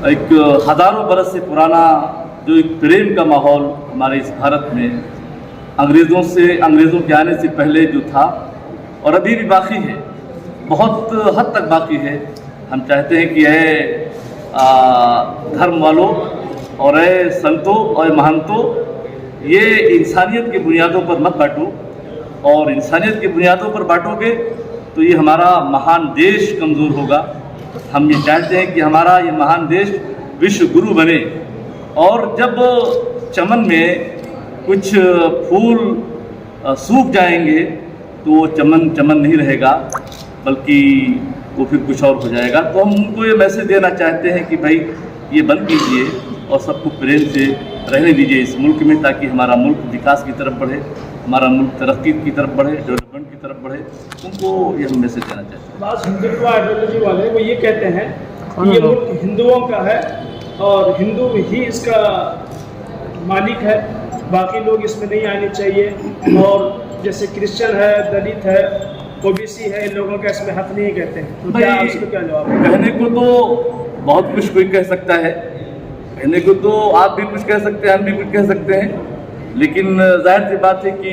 एक हज़ारों बरस से पुराना जो एक प्रेम का माहौल हमारे इस भारत में अंग्रेज़ों के आने से पहले जो था और अभी भी बाकी है, बहुत हद तक बाकी है। हम चाहते हैं कि धर्म वालों और संतों और महंतों, ये इंसानियत की बुनियादों पर मत बांटो, और इंसानियत की बुनियादों पर बांटोगे तो ये हमारा महान देश कमज़ोर होगा। हम ये चाहते हैं कि हमारा ये महान देश विश्व गुरु बने, और जब चमन में कुछ फूल सूख जाएंगे तो वो चमन चमन नहीं रहेगा, बल्कि वो फिर कुछ और हो जाएगा। तो हम उनको ये मैसेज देना चाहते हैं कि भाई ये बंद कीजिए और सबको प्रेम से रहने दीजिए इस मुल्क में, ताकि हमारा मुल्क विकास की तरफ बढ़े, हमारा मुल्क तरक्की की तरफ बढ़े, डेवलपमेंट की तरफ बढ़े। उनको ये हम मैसेज देना चाहते हैं। बात हिंदुत्व आइडियोलॉजी वाले वो ये कहते हैं कि ये मुल्क हिंदुओं का है और हिंदू ही इसका मालिक है, बाकी लोग इसमें नहीं आने चाहिए, और जैसे क्रिश्चियन है, दलित है, ओबीसी है, इन लोगों का इसमें हक नहीं कहते हैं। तो क्या इसको क्या जवाब है? कहने को तो बहुत कुछ कोई कह सकता है, कहने को तो आप भी कुछ कह सकते हैं, हम भी कुछ कह सकते हैं, लेकिन जाहिर सी बात है कि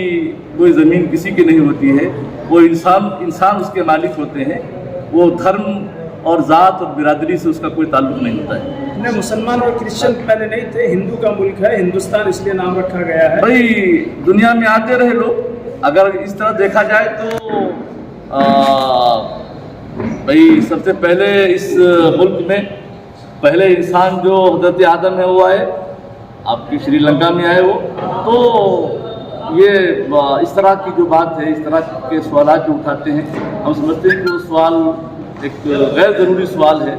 कोई ज़मीन किसी की नहीं होती है, वो इंसान उसके मालिक होते हैं। वो धर्म और ज़ात और बिरादरी से उसका कोई ताल्लुक़ नहीं होता है। नहीं, मुसलमान और क्रिश्चियन पहले नहीं थे, हिंदू का मुल्क है, हिंदुस्तान इसलिए नाम रखा गया है। भाई दुनिया में आते रहे लोग, अगर इस तरह देखा जाए तो भाई सबसे पहले इस मुल्क में पहले इंसान जो हज़रत आदम है वो आए, आपकी श्रीलंका में आए वो। तो ये इस तरह की जो बात है, इस तरह के सवाल जो उठाते हैं, हम समझते हैं कि वो सवाल एक गैर ज़रूरी सवाल है।